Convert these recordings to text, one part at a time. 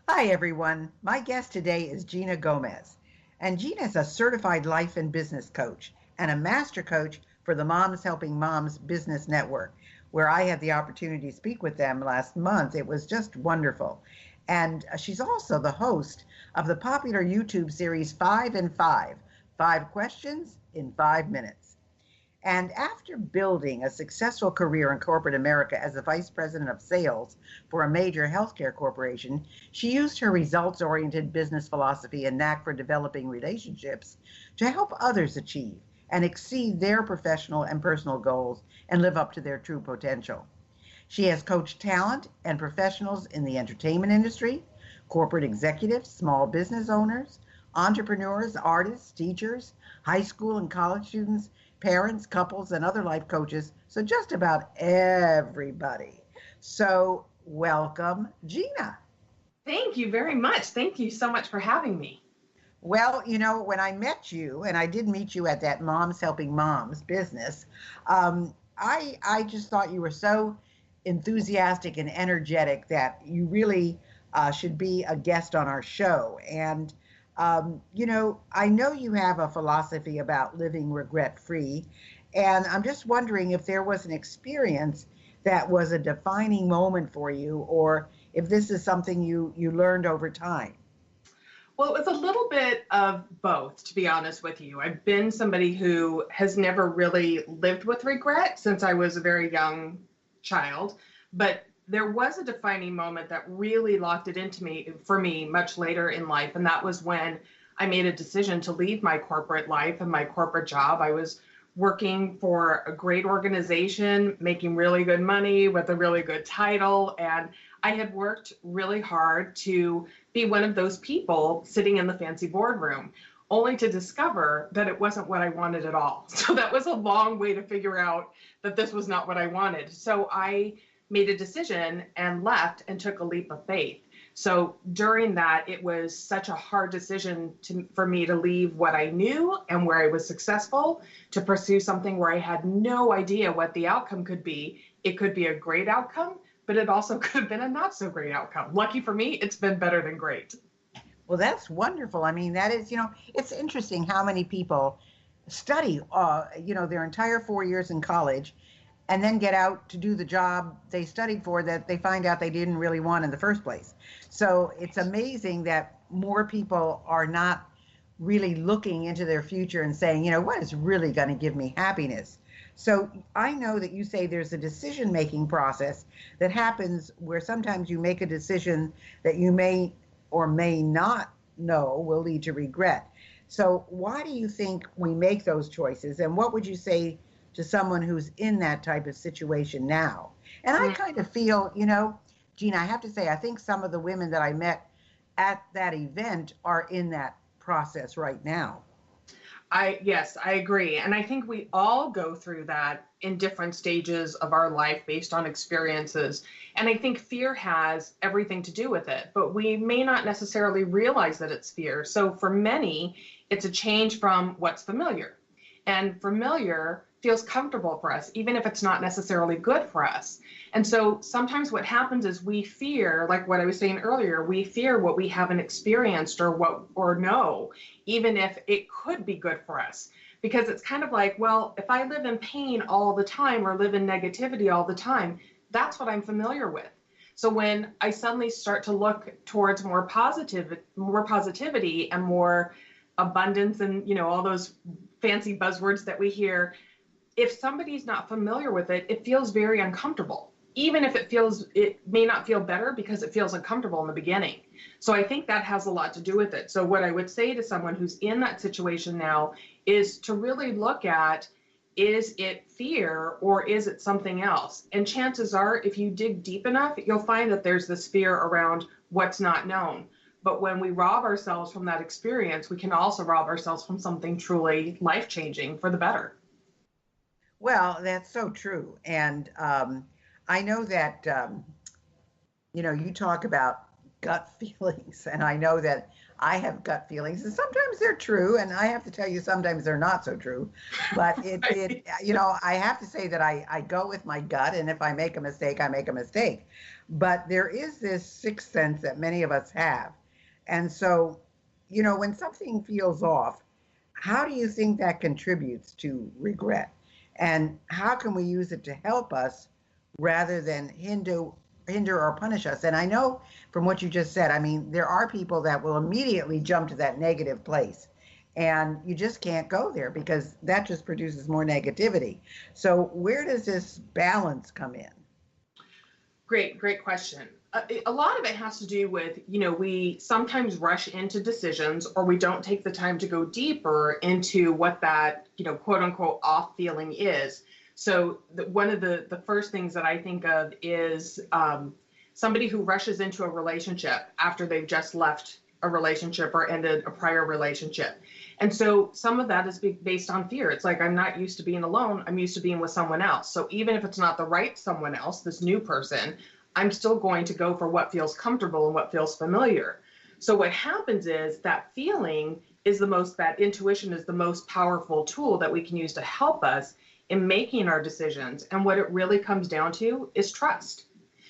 Hi, everyone. My guest today is Gina Gomez. And Gina is a certified life and business coach and a master coach for the Moms Helping Moms Business Network, where I had the opportunity to speak with them last month. It was just wonderful. And she's also the host of the popular YouTube series 5 in 5, 5 questions in 5 minutes. And after building a successful career in corporate America as a vice president of sales for a major healthcare corporation, she used her results oriented business philosophy and knack for developing relationships to help others achieve and exceed their professional and personal goals and live up to their true potential. She has coached talent and professionals in the entertainment industry, corporate executives, small business owners, entrepreneurs, artists, teachers, high school and college students, parents, couples, and other life coaches. So just about everybody. So welcome, Gina. Thank you very much. Thank you so much for having me. Well, when I met you, and I did meet you at that Moms Helping Moms business, I just thought you were so enthusiastic and energetic that you really should be a guest on our show. And I know you have a philosophy about living regret free, and I'm just wondering if there was an experience that was a defining moment for you, or if this is something you learned over time. Well, it was a little bit of both, to be honest with you. I've been somebody who has never really lived with regret since I was a very young child, but there was a defining moment that really locked it into me for me much later in life, and that was when I made a decision to leave my corporate life and my corporate job. I was working for a great organization, making really good money with a really good title, and I had worked really hard to be one of those people sitting in the fancy boardroom, only to discover that it wasn't what I wanted at all. So that was a long way to figure out that this was not what I wanted. So I made a decision and left and took a leap of faith. So during that, it was such a hard decision for me to leave what I knew and where I was successful to pursue something where I had no idea what the outcome could be. It could be a great outcome, but it also could have been a not so great outcome. Lucky for me, it's been better than great. Well, that's wonderful. I mean, that is, it's interesting how many people study, their entire 4 years in college and then get out to do the job they studied for that they find out they didn't really want in the first place. So it's amazing that more people are not really looking into their future and saying, what is really going to give me happiness? So I know that you say there's a decision-making process that happens where sometimes you make a decision that you may or may not know will lead to regret. So why do you think we make those choices? And what would you say to someone who's in that type of situation now? And I kind of feel, Gina, I have to say, I think some of the women that I met at that event are in that process right now. Yes, I agree. And I think we all go through that in different stages of our life based on experiences. And I think fear has everything to do with it, but we may not necessarily realize that it's fear. So for many, it's a change from what's familiar. And familiar feels comfortable for us, even if it's not necessarily good for us. And so sometimes what happens is we fear, like what I was saying earlier, we fear what we haven't experienced or know, even if it could be good for us. Because it's kind of like, well, if I live in pain all the time or live in negativity all the time, that's what I'm familiar with. So when I suddenly start to look towards more positivity and more abundance and, all those fancy buzzwords that we hear, if somebody's not familiar with it, it feels very uncomfortable. Even if it may not feel better because it feels uncomfortable in the beginning. So I think that has a lot to do with it. So what I would say to someone who's in that situation now is to really look at, is it fear or is it something else? And chances are, if you dig deep enough, you'll find that there's this fear around what's not known. But when we rob ourselves from that experience, we can also rob ourselves from something truly life-changing for the better. Well, that's so true. And I know that, you talk about gut feelings, and I know that I have gut feelings, and sometimes they're true, and I have to tell you, sometimes they're not so true. But I have to say that I go with my gut, and if I make a mistake, I make a mistake. But there is this sixth sense that many of us have. And so, when something feels off, how do you think that contributes to regret? And how can we use it to help us rather than hinder or punish us? And I know from what you just said, I mean, there are people that will immediately jump to that negative place. And you just can't go there because that just produces more negativity. So where does this balance come in? Great question. A lot of it has to do with, we sometimes rush into decisions, or we don't take the time to go deeper into what that, quote unquote off feeling is. So one of the first things that I think of is somebody who rushes into a relationship after they've just left a relationship or ended a prior relationship. And so some of that is based on fear. It's like, I'm not used to being alone. I'm used to being with someone else. So even if it's not the right someone else, this new person, I'm still going to go for what feels comfortable and what feels familiar. So what happens is that that intuition is the most powerful tool that we can use to help us in making our decisions. And what it really comes down to is trust.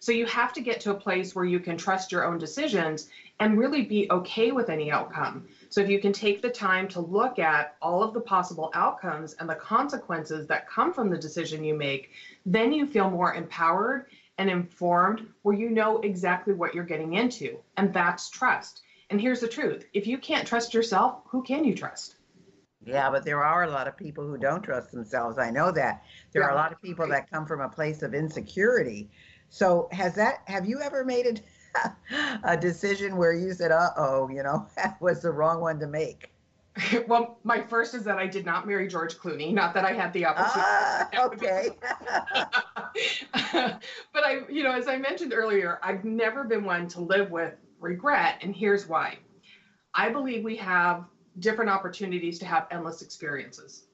So you have to get to a place where you can trust your own decisions and really be okay with any outcome. So if you can take the time to look at all of the possible outcomes and the consequences that come from the decision you make, then you feel more empowered and informed, where you know exactly what you're getting into. And that's trust. And here's the truth. If you can't trust yourself, who can you trust? Yeah, but there are a lot of people who don't trust themselves. I know that. There are a lot of people that come from a place of insecurity. So have you ever made a decision where you said, uh-oh, that was the wrong one to make? Well, my first is that I did not marry George Clooney. Not that I had the opportunity. Okay. But as I mentioned earlier, I've never been one to live with regret. And here's why. I believe we have different opportunities to have endless experiences.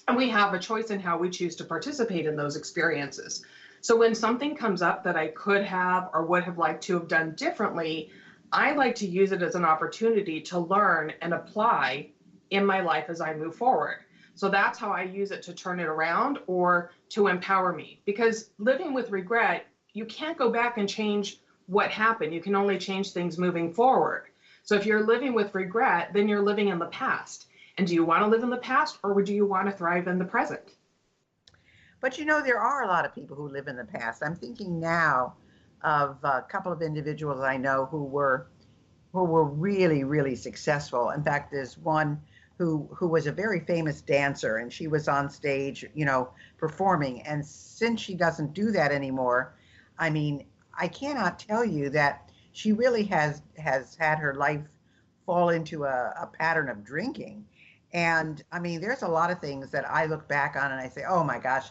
And we have a choice in how we choose to participate in those experiences. So when something comes up that I could have or would have liked to have done differently, I like to use it as an opportunity to learn and apply in my life as I move forward. So that's how I use it to turn it around or to empower me. Because living with regret, you can't go back and change what happened. You can only change things moving forward. So if you're living with regret, then you're living in the past. And do you want to live in the past, or do you want to thrive in the present? But there are a lot of people who live in the past. I'm thinking now of a couple of individuals I know who were really, really successful. In fact, there's one who was a very famous dancer, and she was on stage, performing. And since she doesn't do that anymore, I mean, I cannot tell you that she really has had her life fall into a pattern of drinking. And I mean, there's a lot of things that I look back on and I say, oh my gosh,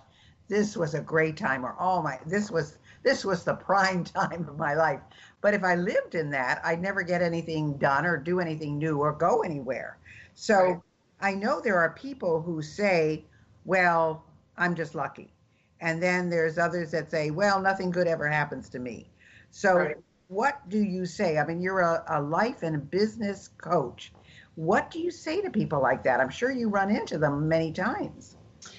this was a great time, or this was the prime time of my life. But if I lived in that, I'd never get anything done or do anything new or go anywhere. So right. I know there are people who say, well, I'm just lucky. And then there's others that say, well, nothing good ever happens to me. So right. What do you say? I mean, you're a life and business coach. What do you say to people like that? I'm sure you run into them many times.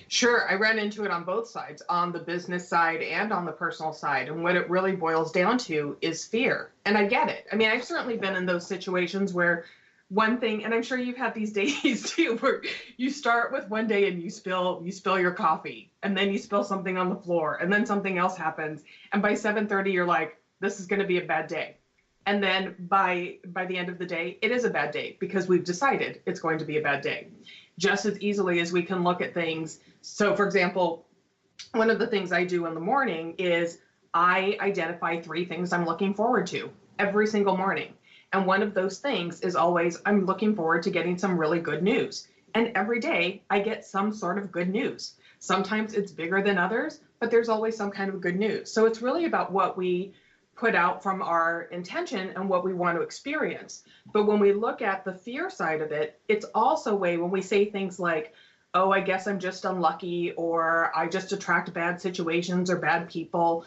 Sure. I ran into it on both sides, on the business side and on the personal side. And what it really boils down to is fear. And I get it. I mean, I've certainly been in those situations where one thing, and I'm sure you've had these days too, where you start with one day and you spill your coffee, and then you spill something on the floor, and then something else happens. And by 7:30, you're like, this is going to be a bad day. And then by the end of the day, it is a bad day because we've decided it's going to be a bad day. Just as easily as we can look at things. So for example, one of the things I do in the morning is I identify 3 things I'm looking forward to every single morning. And one of those things is always, I'm looking forward to getting some really good news. And every day I get some sort of good news. Sometimes it's bigger than others, but there's always some kind of good news. So it's really about what we put out from our intention and what we want to experience. But when we look at the fear side of it, it's also a way when we say things like, oh, I guess I'm just unlucky, or I just attract bad situations or bad people.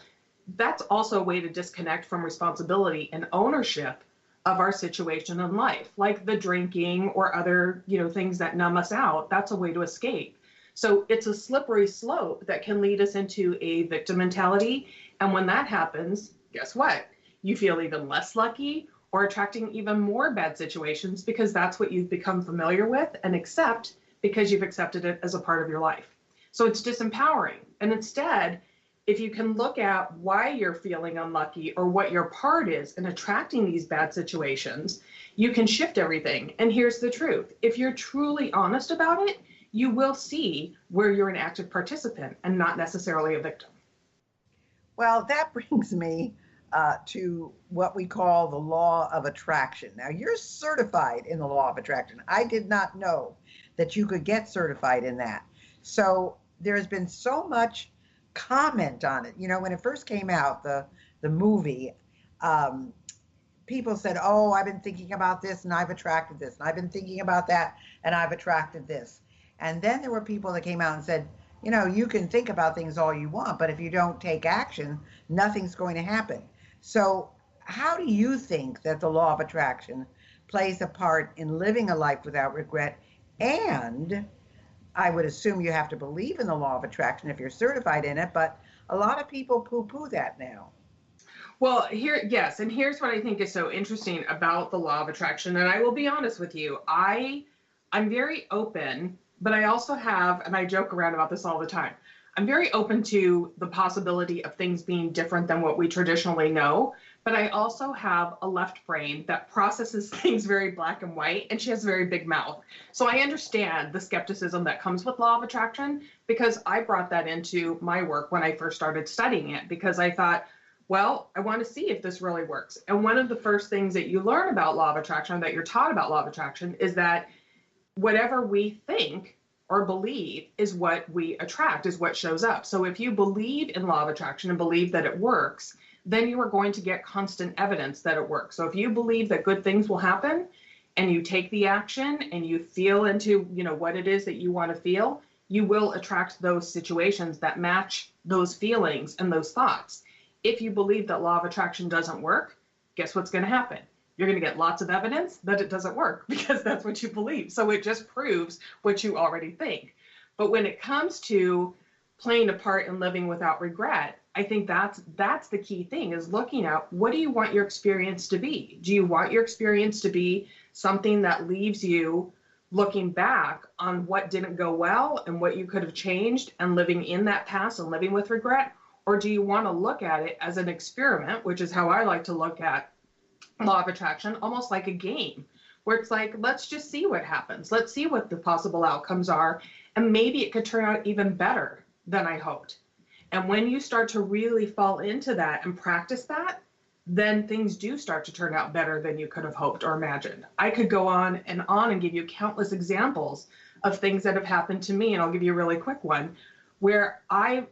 That's also a way to disconnect from responsibility and ownership of our situation in life, like the drinking or other, things that numb us out. That's a way to escape. So it's a slippery slope that can lead us into a victim mentality. And when that happens, guess what? You feel even less lucky or attracting even more bad situations because that's what you've become familiar with and accept because you've accepted it as a part of your life. So it's disempowering. And instead, if you can look at why you're feeling unlucky or what your part is in attracting these bad situations, you can shift everything. And here's the truth. If you're truly honest about it, you will see where you're an active participant and not necessarily a victim. Well, that brings me to what we call the law of attraction. Now, you're certified in the law of attraction. I did not know that you could get certified in that. So there's been so much comment on it. You know, when it first came out, the movie, people said, oh, I've been thinking about this and I've attracted this, and I've been thinking about that and I've attracted this. And then there were people that came out and said, you know, you can think about things all you want, but if you don't take action, nothing's going to happen. So how do you think that the law of attraction plays a part in living a life without regret? And I would assume you have to believe in the law of attraction if you're certified in it, but a lot of people poo-poo that now. Well, yes, and here's what I think is so interesting about the law of attraction, and I will be honest with you, I'm very open, but I also have, and I joke around about this all the time, I'm very open to the possibility of things being different than what we traditionally know, but I also have a left brain that processes things very black and white, and she has a very big mouth. So I understand the skepticism that comes with law of attraction because I brought that into my work when I first started studying it because I thought, well, I want to see if this really works. And one of the first things that you learn about law of attraction, that you're taught about law of attraction, is that whatever we think or believe is what we attract, is what shows up. So if you believe in law of attraction and believe that it works, then you are going to get constant evidence that it works. So if you believe that good things will happen and you take the action and you feel into, what it is that you want to feel, you will attract those situations that match those feelings and those thoughts. If you believe that law of attraction doesn't work, guess what's going to happen? You're going to get lots of evidence that it doesn't work because that's what you believe. So it just proves what you already think. But when it comes to playing a part in living without regret, I think that's the key thing, is looking at what do you want your experience to be? Do you want your experience to be something that leaves you looking back on what didn't go well and what you could have changed and living in that past and living with regret? Or do you want to look at it as an experiment, which is how I like to look at law of attraction, almost like a game, where it's like, let's just see what happens. Let's see what the possible outcomes are. And maybe it could turn out even better than I hoped. And when you start to really fall into that and practice that, then things do start to turn out better than you could have hoped or imagined. I could go on and give you countless examples of things that have happened to me. And I'll give you a really quick one where I've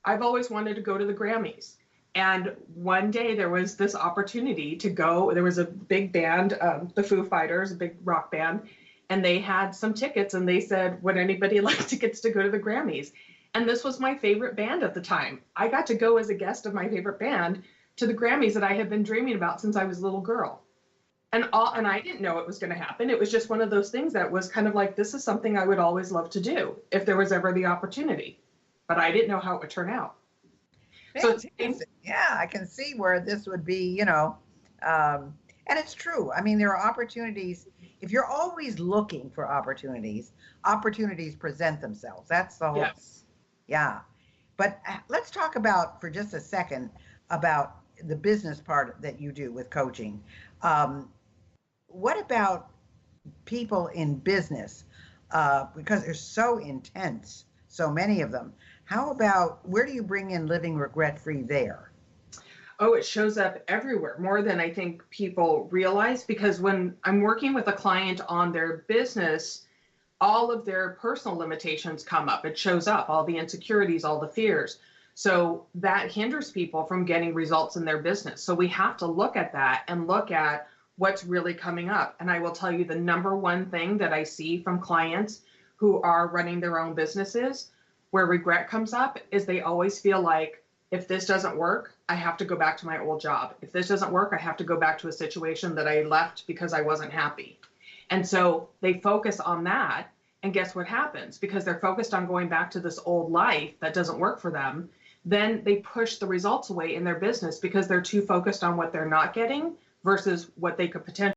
always wanted to go to the Grammys. And one day there was this opportunity to go. There was a big band, the Foo Fighters, a big rock band, and they had some tickets and they said, would anybody like tickets to go to the Grammys? And this was my favorite band at the time. I got to go as a guest of my favorite band to the Grammys that I had been dreaming about since I was a little girl. And I didn't know it was going to happen. It was just one of those things that was kind of like, this is something I would always love to do if there was ever the opportunity. But I didn't know how it would turn out. So yeah, I can see where this would be, and it's true. I mean, there are opportunities. If you're always looking for opportunities present themselves. That's the whole. Yes. Yeah. But let's talk about, for just a second, about the business part that you do with coaching. What about people in business? Because they're so intense, so many of them. How about, where do you bring in living regret-free there? Oh, it shows up everywhere, more than I think people realize, because when I'm working with a client on their business, all of their personal limitations come up. It shows up, all the insecurities, all the fears. So that hinders people from getting results in their business. So we have to look at that and look at what's really coming up. And I will tell you the number one thing that I see from clients who are running their own businesses where regret comes up is they always feel like, if this doesn't work, I have to go back to my old job. If this doesn't work, I have to go back to a situation that I left because I wasn't happy. And so they focus on that. And guess what happens? Because they're focused on going back to this old life that doesn't work for them, then they push the results away in their business because they're too focused on what they're not getting versus what they could potentially